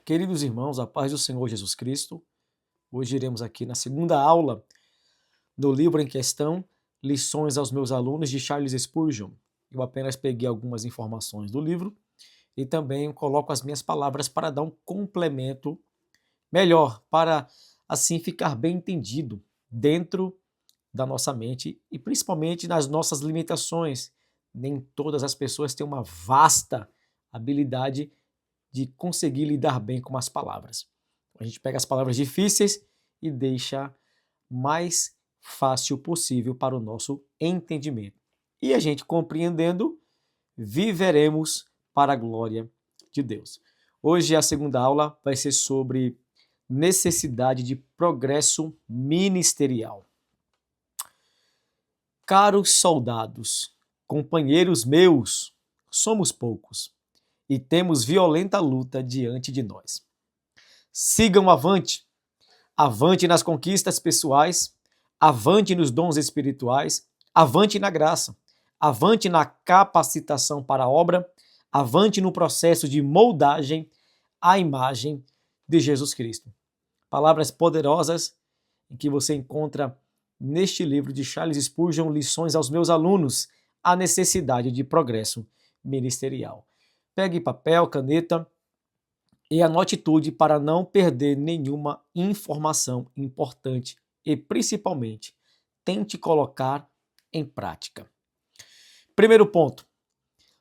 Queridos irmãos, a paz do Senhor Jesus Cristo. Hoje iremos aqui na segunda aula do livro em questão, Lições aos meus alunos, de Charles Spurgeon. Eu apenas peguei algumas informações do livro e também coloco as minhas palavras para dar um complemento melhor, para assim ficar bem entendido dentro da nossa mente e principalmente nas nossas limitações. Nem todas as pessoas têm uma vasta habilidade de conseguir lidar bem com as palavras. A gente pega as palavras difíceis e deixa mais fácil possível para o nosso entendimento. E a gente compreendendo, viveremos para a glória de Deus. Hoje a segunda aula vai ser sobre necessidade de progresso ministerial. Caros soldados, companheiros meus, somos poucos e temos violenta luta diante de nós. Sigam avante, avante nas conquistas pessoais, avante nos dons espirituais, avante na graça, avante na capacitação para a obra, avante no processo de moldagem à imagem de Jesus Cristo. Palavras poderosas em que você encontra neste livro de Charles Spurgeon, Lições aos meus alunos, a necessidade de progresso ministerial. Pegue papel, caneta e anote tudo para não perder nenhuma informação importante e, principalmente, tente colocar em prática. Primeiro ponto,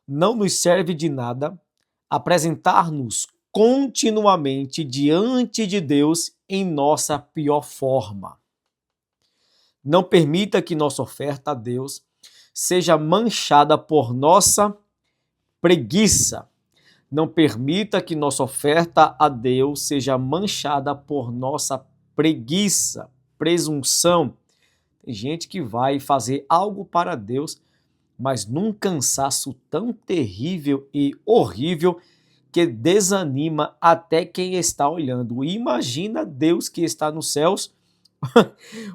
não nos serve de nada apresentar-nos continuamente diante de Deus em nossa pior forma. Não permita que nossa oferta a Deus seja manchada por nossa preguiça. Não permita que nossa oferta a Deus seja manchada por nossa preguiça, presunção. Tem gente que vai fazer algo para Deus, mas num cansaço tão terrível e horrível que desanima até quem está olhando. Imagina Deus que está nos céus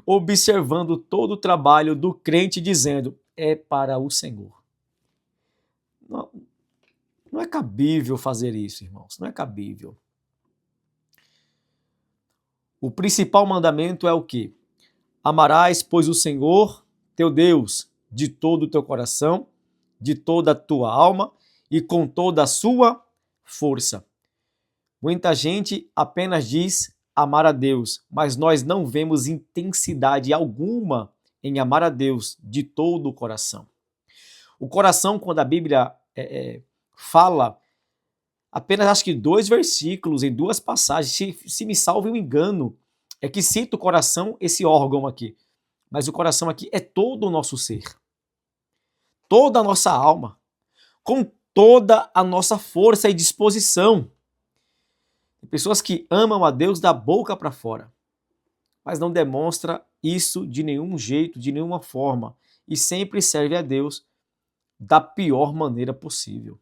observando todo o trabalho do crente dizendo, é para o Senhor. Não é cabível fazer isso, irmãos, não é cabível. O principal mandamento é o quê? Amarás, pois, o Senhor, teu Deus, de todo o teu coração, de toda a tua alma e com toda a sua força. Muita gente apenas diz amar a Deus, mas nós não vemos intensidade alguma em amar a Deus de todo o coração. O coração, quando a Bíblia fala, apenas acho que 2 versículos em 2 passagens, se me salvo o engano, é que cita o coração, esse órgão aqui. Mas o coração aqui é todo o nosso ser, toda a nossa alma, com toda a nossa força e disposição. Tem pessoas que amam a Deus da boca para fora, mas não demonstra isso de nenhum jeito, de nenhuma forma, e sempre serve a Deus da pior maneira possível.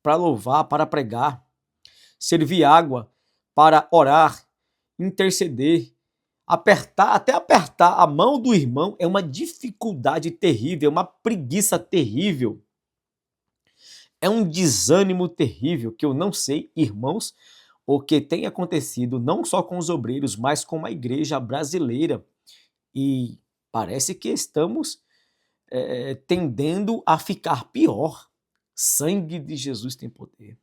Para louvar, para pregar, servir água, para orar, interceder, até apertar a mão do irmão é uma dificuldade terrível, é uma preguiça terrível. É um desânimo terrível que eu não sei, irmãos, o que tem acontecido não só com os obreiros, mas com a igreja brasileira. E parece que estamos tendendo a ficar pior. Sangue de Jesus tem poder.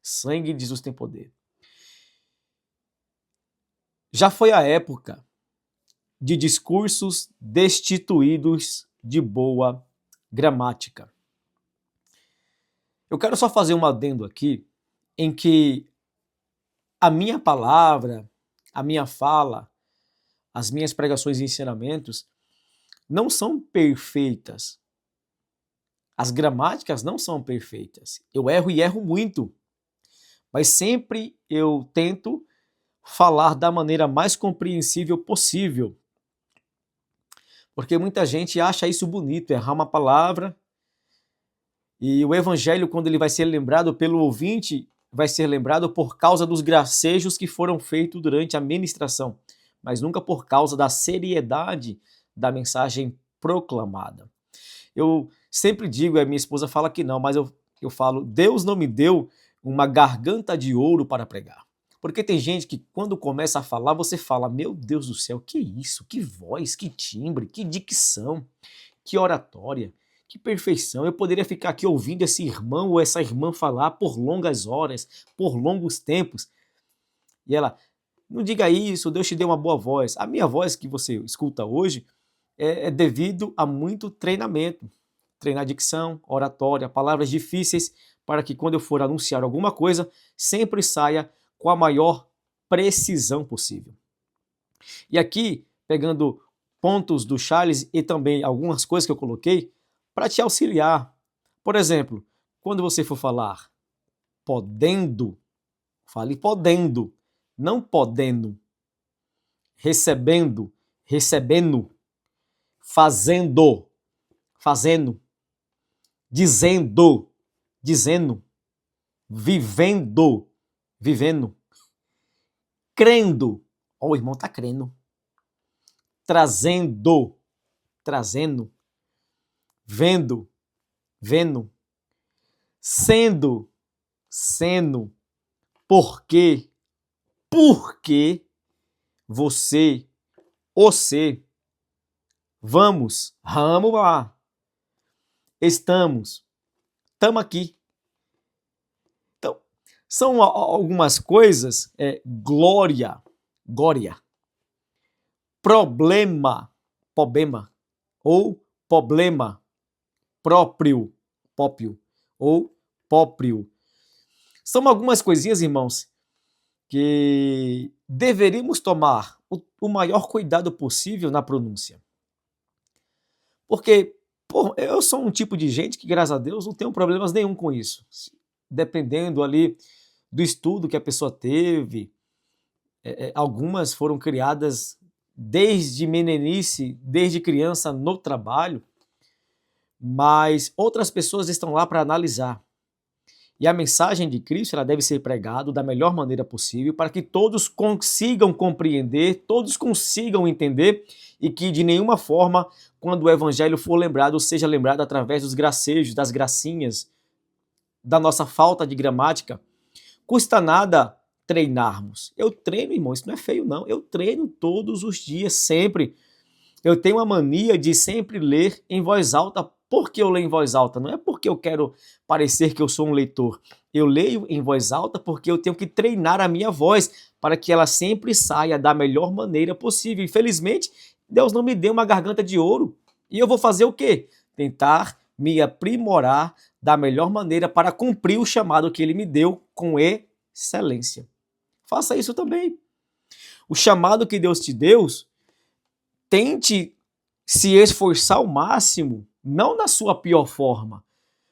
Sangue de Jesus tem poder. Já foi a época de discursos destituídos de boa gramática. Eu quero só fazer um adendo aqui em que a minha palavra, a minha fala, as minhas pregações e ensinamentos não são perfeitas. As gramáticas não são perfeitas. Eu erro e erro muito. Mas sempre eu tento falar da maneira mais compreensível possível. Porque muita gente acha isso bonito, errar uma palavra. E o evangelho, quando ele vai ser lembrado pelo ouvinte, vai ser lembrado por causa dos gracejos que foram feitos durante a ministração, mas nunca por causa da seriedade da mensagem proclamada. Eu sempre digo, a minha esposa fala que não, mas eu falo, Deus não me deu uma garganta de ouro para pregar. Porque tem gente que quando começa a falar, você fala, meu Deus do céu, que isso? Que voz, que timbre, que dicção, que oratória, que perfeição. Eu poderia ficar aqui ouvindo esse irmão ou essa irmã falar por longas horas, por longos tempos. E ela, não diga isso, Deus te deu uma boa voz. A minha voz que você escuta hoje é devido a muito treinamento. Treinar dicção, oratória, palavras difíceis, para que quando eu for anunciar alguma coisa, sempre saia com a maior precisão possível. E aqui, pegando pontos do Charles e também algumas coisas que eu coloquei para te auxiliar. Por exemplo, quando você for falar podendo, fale podendo, não podendo. Recebendo, recebendo. Fazendo, fazendo. Dizendo, dizendo. Vivendo, vivendo. Crendo. Ó, o irmão tá crendo. Trazendo, trazendo. Vendo, vendo. Sendo, sendo. Porque você, vamos lá. Estamos aqui. Então, são algumas coisas, glória, problema, ou problema, próprio, ou próprio. São algumas coisinhas, irmãos, que deveríamos tomar o maior cuidado possível na pronúncia. Porque eu sou um tipo de gente que, graças a Deus, não tenho problemas nenhum com isso. Dependendo ali do estudo que a pessoa teve, algumas foram criadas desde meninice, desde criança no trabalho, mas outras pessoas estão lá para analisar. E a mensagem de Cristo ela deve ser pregada da melhor maneira possível para que todos consigam compreender, todos consigam entender e que de nenhuma forma, quando o evangelho for lembrado, seja lembrado através dos gracejos, das gracinhas, da nossa falta de gramática. Custa nada treinarmos. Eu treino, irmão, isso não é feio não. Eu treino todos os dias, sempre. Eu tenho a mania de sempre ler em voz alta. Por que eu leio em voz alta? Não é porque eu quero parecer que eu sou um leitor. Eu leio em voz alta porque eu tenho que treinar a minha voz para que ela sempre saia da melhor maneira possível. Infelizmente, Deus não me deu uma garganta de ouro. E eu vou fazer o quê? Tentar me aprimorar da melhor maneira para cumprir o chamado que Ele me deu com excelência. Faça isso também. O chamado que Deus te deu, tente se esforçar ao máximo, não na sua pior forma,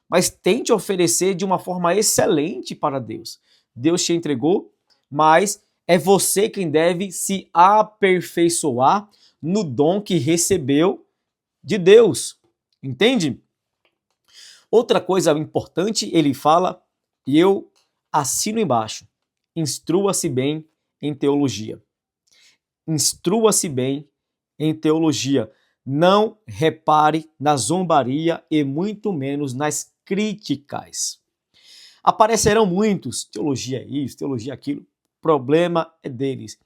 mas tente oferecer de uma forma excelente para Deus. Deus te entregou, mas é você quem deve se aperfeiçoar no dom que recebeu de Deus. Entende? Outra coisa importante, ele fala, e eu assino embaixo, instrua-se bem em teologia. Instrua-se bem em teologia. Não repare na zombaria e muito menos nas críticas. Aparecerão muitos, teologia isso, teologia aquilo, problema é deles.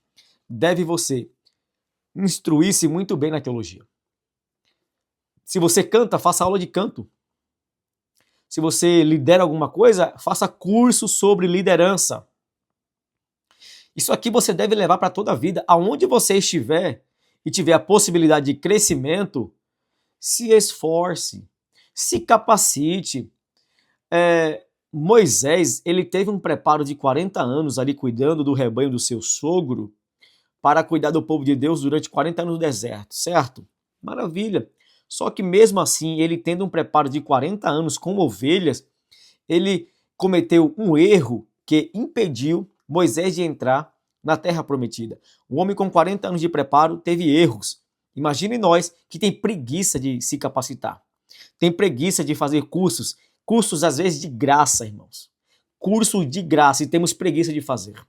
Deve você instruir-se muito bem na teologia. Se você canta, faça aula de canto. Se você lidera alguma coisa, faça curso sobre liderança. Isso aqui você deve levar para toda a vida. Aonde você estiver e tiver a possibilidade de crescimento, se esforce, se capacite. Moisés, ele teve um preparo de 40 anos ali cuidando do rebanho do seu sogro para cuidar do povo de Deus durante 40 anos no deserto, certo? Maravilha. Só que mesmo assim, ele tendo um preparo de 40 anos com ovelhas, ele cometeu um erro que impediu Moisés de entrar na terra prometida. Um homem com 40 anos de preparo teve erros. Imagine nós que tem preguiça de se capacitar. Tem preguiça de fazer cursos às vezes de graça, irmãos. Curso de graça e temos preguiça de fazer.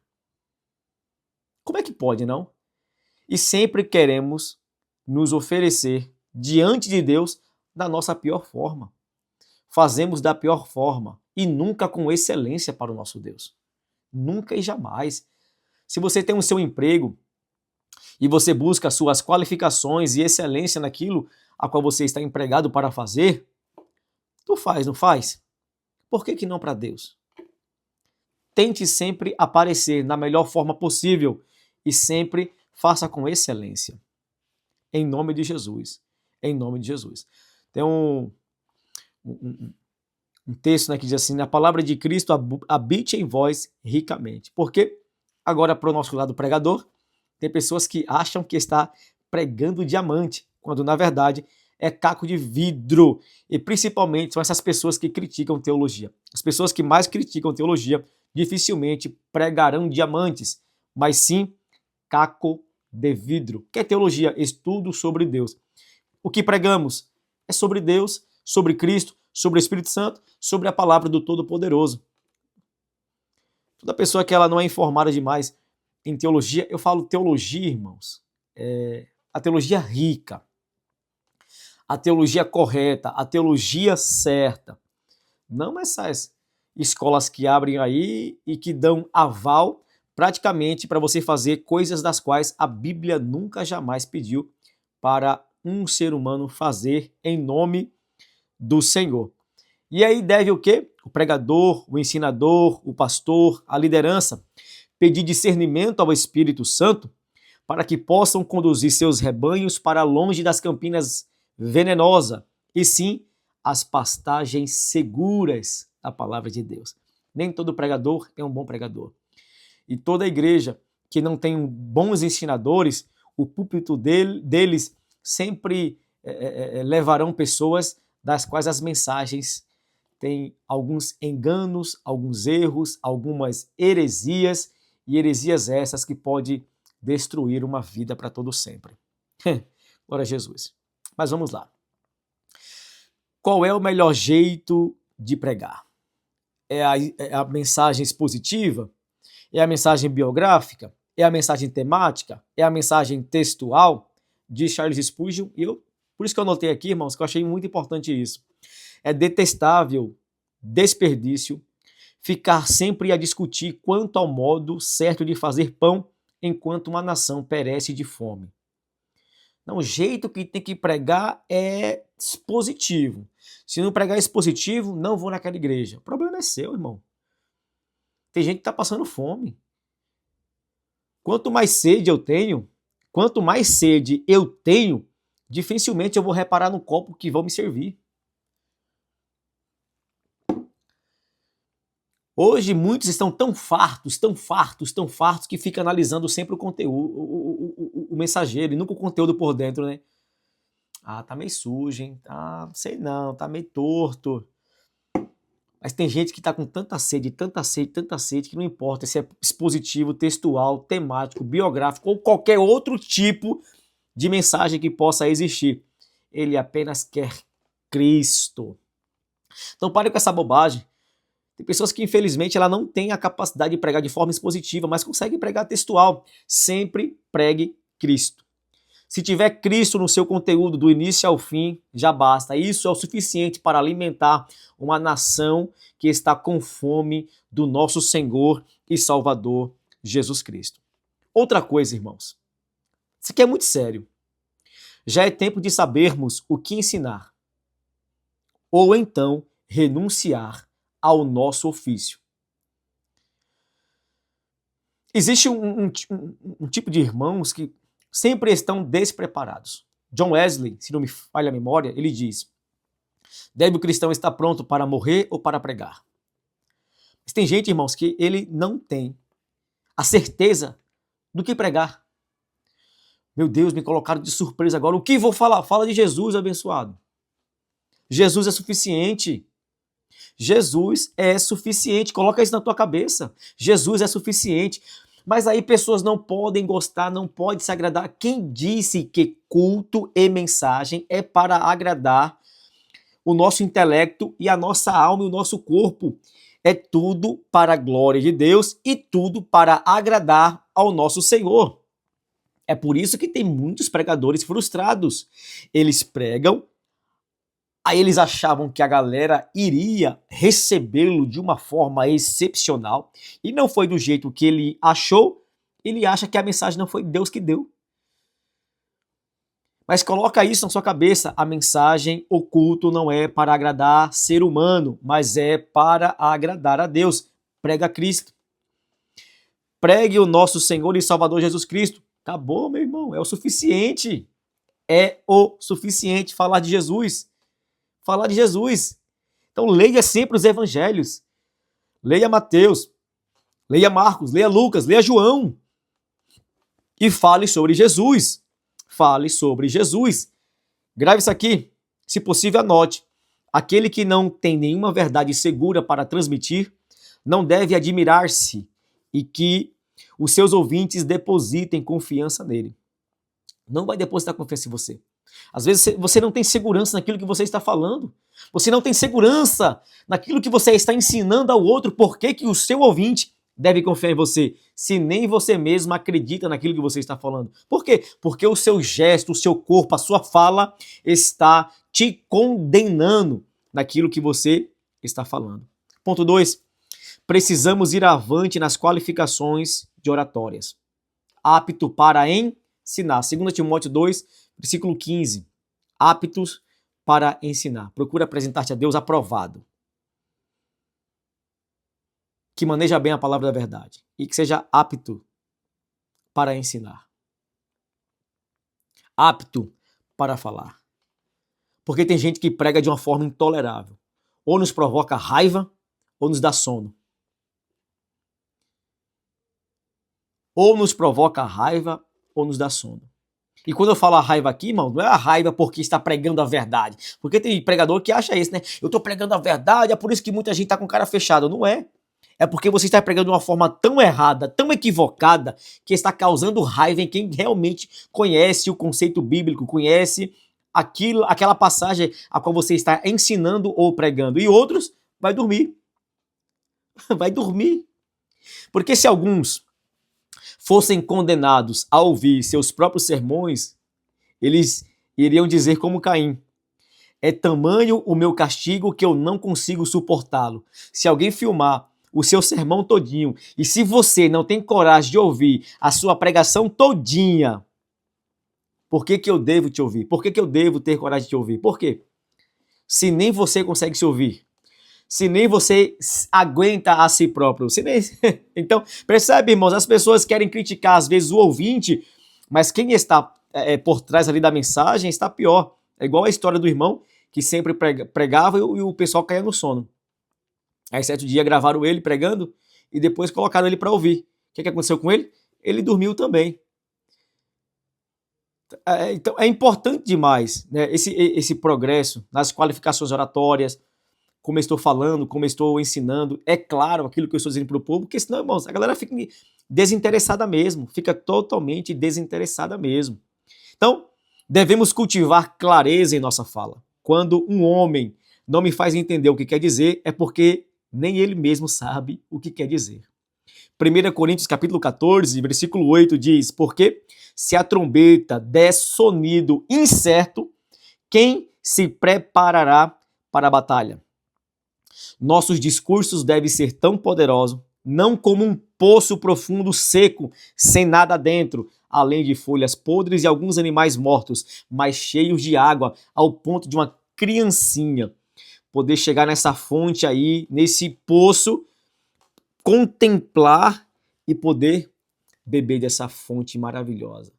Como é que pode, não? E sempre queremos nos oferecer diante de Deus da nossa pior forma. Fazemos da pior forma. e nunca com excelência para o nosso Deus. Nunca e jamais. Se você tem o seu emprego e você busca suas qualificações e excelência naquilo a qual você está empregado para fazer, tu faz, não faz? Por que não para Deus? Tente sempre aparecer na melhor forma possível e sempre faça com excelência. Em nome de Jesus. Em nome de Jesus. Tem um texto, né, que diz assim: a palavra de Cristo habite em vós ricamente. Porque agora, para o nosso lado pregador, tem pessoas que acham que está pregando diamante, quando na verdade é caco de vidro. E principalmente são essas pessoas que criticam teologia. As pessoas que mais criticam teologia dificilmente pregarão diamantes, mas sim caco de vidro. O que é teologia? Estudo sobre Deus. O que pregamos é sobre Deus, sobre Cristo, sobre o Espírito Santo, sobre a palavra do Todo-Poderoso. Toda pessoa que ela não é informada demais em teologia, eu falo teologia, irmãos, a teologia rica, a teologia correta, a teologia certa. Não essas escolas que abrem aí e que dão aval praticamente para você fazer coisas das quais a Bíblia nunca jamais pediu para um ser humano fazer em nome do Senhor. E aí deve o quê? O pregador, o ensinador, o pastor, a liderança pedir discernimento ao Espírito Santo para que possam conduzir seus rebanhos para longe das campinas venenosas e sim as pastagens seguras da palavra de Deus. Nem todo pregador é um bom pregador. E toda igreja que não tem bons ensinadores, o púlpito deles sempre levarão pessoas das quais as mensagens têm alguns enganos, alguns erros, algumas heresias, e heresias essas que podem destruir uma vida para todo sempre. Glória a Jesus. Mas vamos lá. Qual é o melhor jeito de pregar? É a mensagem expositiva? É a mensagem biográfica? É a mensagem temática? É a mensagem textual? Diz Charles Spurgeon, e por isso que eu anotei aqui, irmãos, que eu achei muito importante isso. É detestável desperdício ficar sempre a discutir quanto ao modo certo de fazer pão enquanto uma nação perece de fome. Não, o jeito que tem que pregar é expositivo. Se não pregar expositivo, não vou naquela igreja. O problema é seu, irmão. Tem gente que está passando fome. Quanto mais sede eu tenho, dificilmente eu vou reparar no copo que vão me servir. Hoje muitos estão tão fartos, que ficam analisando sempre o conteúdo, o mensageiro, e nunca o conteúdo por dentro, né? Ah, tá meio sujo, hein? Ah, sei não, tá meio torto. Mas tem gente que tá com tanta sede, que não importa se é expositivo, textual, temático, biográfico ou qualquer outro tipo de mensagem que possa existir. Ele apenas quer Cristo. Então pare com essa bobagem. Tem pessoas que, infelizmente, ela não tem a capacidade de pregar de forma expositiva, mas consegue pregar textual. Sempre pregue Cristo. Se tiver Cristo no seu conteúdo do início ao fim, já basta. Isso é o suficiente para alimentar uma nação que está com fome do nosso Senhor e Salvador Jesus Cristo. Outra coisa, irmãos. Isso aqui é muito sério. Já é tempo de sabermos o que ensinar. Ou então renunciar ao nosso ofício. Existe um tipo de irmãos que sempre estão despreparados. John Wesley, se não me falha a memória, ele diz: deve o cristão estar pronto para morrer ou para pregar? Mas tem gente, irmãos, que ele não tem a certeza do que pregar. Meu Deus, me colocaram de surpresa agora. O que vou falar? Fala de Jesus, abençoado. Jesus é suficiente. Jesus é suficiente, coloca isso na tua cabeça. Jesus é suficiente. Mas aí pessoas não podem gostar, não podem se agradar. Quem disse que culto e mensagem é para agradar o nosso intelecto e a nossa alma e o nosso corpo? É tudo para a glória de Deus e tudo para agradar ao nosso Senhor. É por isso que tem muitos pregadores frustrados. Eles pregam Aí eles achavam que a galera iria recebê-lo de uma forma excepcional e não foi do jeito que ele achou. Ele acha que a mensagem não foi Deus que deu. Mas coloca isso na sua cabeça, a mensagem, o culto não é para agradar ser humano, mas é para agradar a Deus. Prega Cristo. Pregue o nosso Senhor e Salvador Jesus Cristo. Acabou, meu irmão, é o suficiente. É o suficiente falar de Jesus. Falar de Jesus. Então leia sempre os evangelhos. Leia Mateus, leia Marcos, leia Lucas, leia João. E fale sobre Jesus. Fale sobre Jesus. Grave isso aqui. Se possível, anote. Aquele que não tem nenhuma verdade segura para transmitir, não deve admirar-se e que os seus ouvintes depositem confiança nele. Não vai depositar confiança em você. Às vezes você não tem segurança naquilo que você está falando. Você não tem segurança naquilo que você está ensinando ao outro. Por que que o seu ouvinte deve confiar em você, se nem você mesmo acredita naquilo que você está falando? Por quê? Porque o seu gesto, o seu corpo, a sua fala está te condenando naquilo que você está falando. Ponto 2. Precisamos ir avante nas qualificações de oratórias. Apto para ensinar. 2 Timóteo 2, versículo 15. Aptos para ensinar. Procura apresentar-te a Deus aprovado, que maneja bem a palavra da verdade e que seja apto para ensinar. Apto para falar. Porque tem gente que prega de uma forma intolerável. Ou nos provoca raiva, ou nos dá sono. Ou nos provoca raiva, ou nos dá sono. E quando eu falo a raiva aqui, irmão, não é a raiva porque está pregando a verdade. Porque tem pregador que acha isso, né? Eu estou pregando a verdade, é por isso que muita gente está com cara fechada. Não é. É porque você está pregando de uma forma tão errada, tão equivocada, que está causando raiva em quem realmente conhece o conceito bíblico, conhece aquela passagem a qual você está ensinando ou pregando. E outros vai dormir. Vai dormir. Porque se alguns fossem condenados a ouvir seus próprios sermões, eles iriam dizer como Caim: é tamanho o meu castigo que eu não consigo suportá-lo. Se alguém filmar o seu sermão todinho, e se você não tem coragem de ouvir a sua pregação todinha, por que que eu devo te ouvir? Por que que eu devo ter coragem de te ouvir? Por quê? Se nem você consegue se ouvir, se nem você aguenta a si próprio. Se nem... Então, percebe, irmãos, as pessoas querem criticar às vezes o ouvinte, mas quem está por trás ali da mensagem está pior. É igual a história do irmão que sempre pregava e o pessoal caía no sono. Aí certo dia gravaram ele pregando e depois colocaram ele para ouvir. O que aconteceu com ele? Ele dormiu também. Então é importante demais, né, esse progresso nas qualificações oratórias, como eu estou falando, como eu estou ensinando. É claro aquilo que eu estou dizendo para o povo, porque senão, irmãos, a galera fica desinteressada mesmo, fica totalmente desinteressada mesmo. Então, devemos cultivar clareza em nossa fala. Quando um homem não me faz entender o que quer dizer, é porque nem ele mesmo sabe o que quer dizer. 1 Coríntios capítulo 14, versículo 8 diz: porque se a trombeta der sonido incerto, quem se preparará para a batalha? Nossos discursos devem ser tão poderosos, não como um poço profundo seco, sem nada dentro, além de folhas podres e alguns animais mortos, mas cheios de água, ao ponto de uma criancinha poder chegar nessa fonte aí, nesse poço, contemplar e poder beber dessa fonte maravilhosa.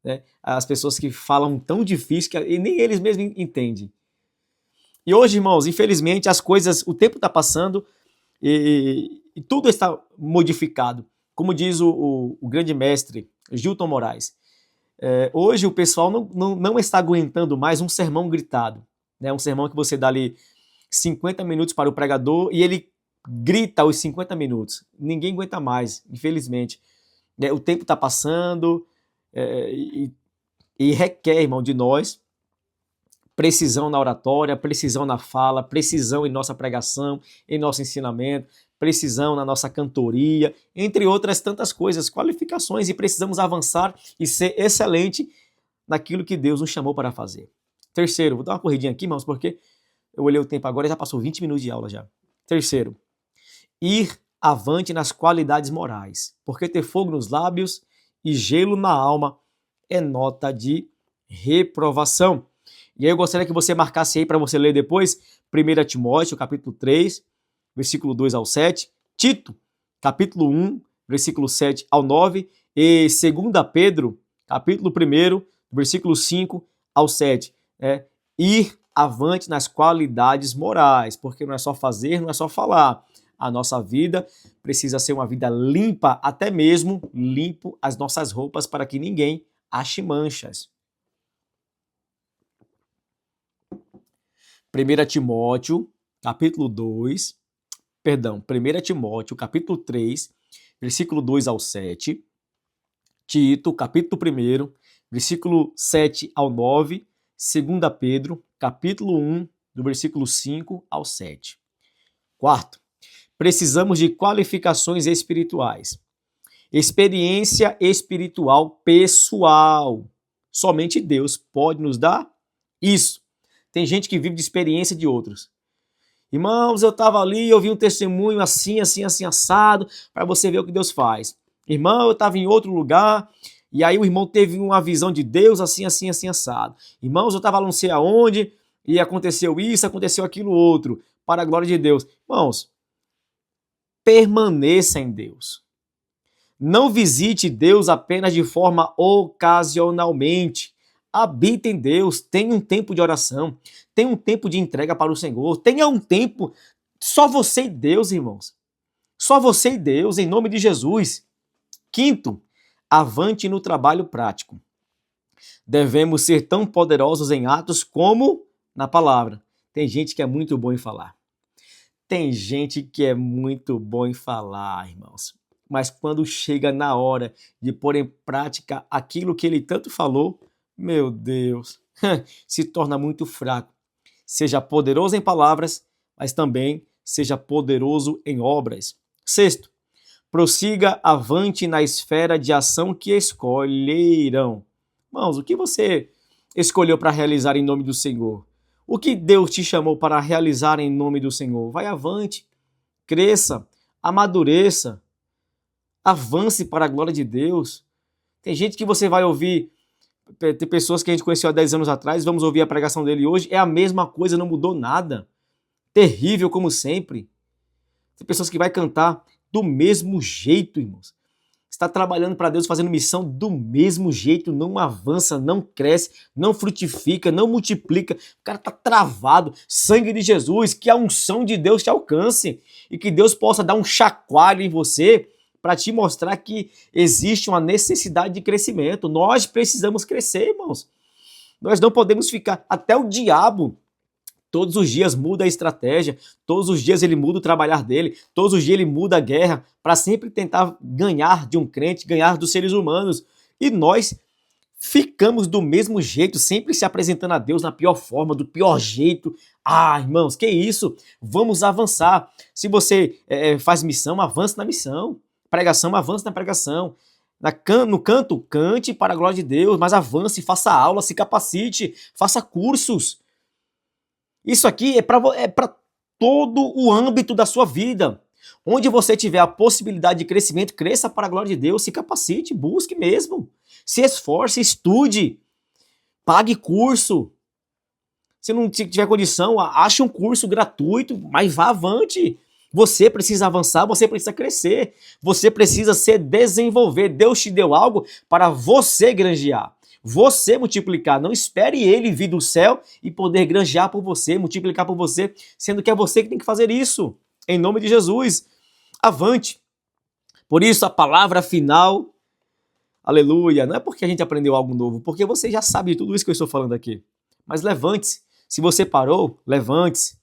Né? As pessoas que falam tão difícil que nem eles mesmos entendem. E hoje, irmãos, infelizmente, as coisas, o tempo está passando e tudo está modificado. Como diz o grande mestre Gilton Moraes, hoje o pessoal não está aguentando mais um sermão gritado. Né? Um sermão que você dá ali 50 minutos para o pregador e ele grita os 50 minutos. Ninguém aguenta mais, infelizmente. O tempo está passando e requer, irmão, de nós precisão na oratória, precisão na fala, precisão em nossa pregação, em nosso ensinamento, precisão na nossa cantoria, entre outras tantas coisas, qualificações, e precisamos avançar e ser excelente naquilo que Deus nos chamou para fazer. Terceiro, vou dar uma corridinha aqui, irmãos, porque Eu olhei o tempo agora e já passou 20 minutos de aula já. Terceiro, ir avante nas qualidades morais, porque ter fogo nos lábios e gelo na alma é nota de reprovação. E aí eu gostaria que você marcasse aí para você ler depois 1 Timóteo, capítulo 3, versículo 2 ao 7, Tito, capítulo 1, versículo 7 ao 9, e 2 Pedro, capítulo 1, versículo 5 ao 7. Ir avante nas qualidades morais, porque não é só fazer, não é só falar. A nossa vida precisa ser uma vida limpa, até mesmo limpo as nossas roupas para que ninguém ache manchas. 1 Timóteo, capítulo 2, perdão, 1 Timóteo, capítulo 3, versículo 2 ao 7, Tito, capítulo 1, versículo 7 ao 9, 2 Pedro, capítulo 1, do versículo 5 ao 7. Quarto, precisamos de qualificações espirituais. Experiência espiritual pessoal. Somente Deus pode nos dar isso. Tem gente que vive de experiência de outros. Irmãos, eu estava ali, eu vi um testemunho assim, assim, assim, assado, para você ver o que Deus faz. Irmão, eu estava em outro lugar, e aí o irmão teve uma visão de Deus assim, assim, assim, assado. Irmãos, eu estava não sei aonde, e aconteceu isso, aconteceu aquilo outro, para a glória de Deus. Irmãos, permaneça em Deus. Não visite Deus apenas de forma ocasionalmente. Habite em Deus, tenha um tempo de oração, tenha um tempo de entrega para o Senhor, tenha um tempo, só você e Deus, irmãos. Só você e Deus, em nome de Jesus. Quinto, avante no trabalho prático. Devemos ser tão poderosos em atos como na palavra. Tem gente que é muito bom em falar. Tem gente que é muito bom em falar, irmãos. Mas quando chega na hora de pôr em prática aquilo que ele tanto falou, meu Deus, se torna muito fraco. Seja poderoso em palavras, mas também seja poderoso em obras. Sexto, prossiga avante na esfera de ação que escolheram. Irmãos, o que você escolheu para realizar em nome do Senhor? O que Deus te chamou para realizar em nome do Senhor? Vai avante, cresça, amadureça, avance para a glória de Deus. Tem gente que você vai ouvir, tem pessoas que a gente conheceu há 10 anos atrás, vamos ouvir a pregação dele hoje, é a mesma coisa, não mudou nada. Terrível como sempre. Tem pessoas que vai cantar do mesmo jeito, irmãos. Está trabalhando para Deus, fazendo missão do mesmo jeito, não avança, não cresce, não frutifica, não multiplica. O cara está travado. Sangue de Jesus, que a unção de Deus te alcance e que Deus possa dar um chacoalho em você para te mostrar que existe uma necessidade de crescimento. Nós precisamos crescer, irmãos. Nós não podemos ficar. Até o diabo todos os dias muda a estratégia, todos os dias ele muda o trabalhar dele, todos os dias ele muda a guerra para sempre tentar ganhar de um crente, ganhar dos seres humanos. E nós ficamos do mesmo jeito, sempre se apresentando a Deus na pior forma, do pior jeito. Ah, irmãos, que isso? Vamos avançar. Se você faz missão, avance na missão. Pregação, avance na pregação. No canto, cante para a glória de Deus, mas avance, faça aula, se capacite, faça cursos. Isso aqui é para todo o âmbito da sua vida. Onde você tiver a possibilidade de crescimento, cresça para a glória de Deus, se capacite, busque mesmo. Se esforce, estude, pague curso. Se não tiver condição, ache um curso gratuito, mas vá avante. Você precisa avançar, você precisa crescer, você precisa se desenvolver. Deus te deu algo para você granjear. Você multiplicar, não espere ele vir do céu e poder granjear por você, multiplicar por você, sendo que é você que tem que fazer isso. Em nome de Jesus, avante. Por isso a palavra final, aleluia, não é porque a gente aprendeu algo novo, porque você já sabe de tudo isso que eu estou falando aqui. Mas levante-se. Se você parou, levante-se.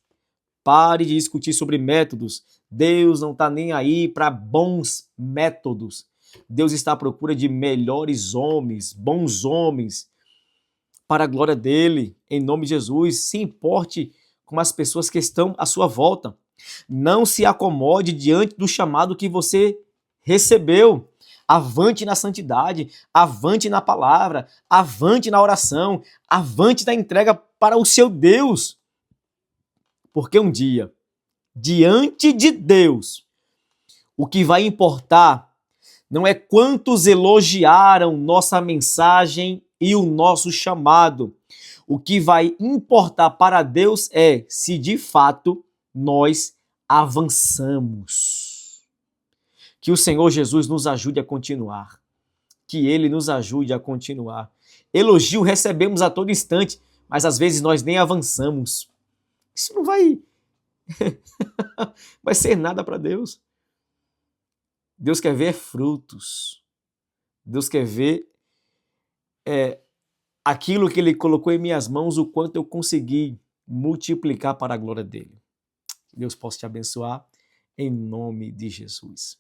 Pare de discutir sobre métodos. Deus não está nem aí para bons métodos. Deus está à procura de melhores homens, bons homens, para a glória dele, em nome de Jesus. Se importe com as pessoas que estão à sua volta. Não se acomode diante do chamado que você recebeu. Avante na santidade, avante na palavra, avante na oração, avante na entrega para o seu Deus. Porque um dia, diante de Deus, o que vai importar não é quantos elogiaram nossa mensagem e o nosso chamado. O que vai importar para Deus é se de fato nós avançamos. Que o Senhor Jesus nos ajude a continuar. Que Ele nos ajude a continuar. Elogio recebemos a todo instante, mas às vezes nós nem avançamos. Isso não vai ser nada para Deus. Deus quer ver frutos. Deus quer ver aquilo que Ele colocou em minhas mãos, o quanto eu consegui multiplicar para a glória dele. Que Deus possa te abençoar em nome de Jesus.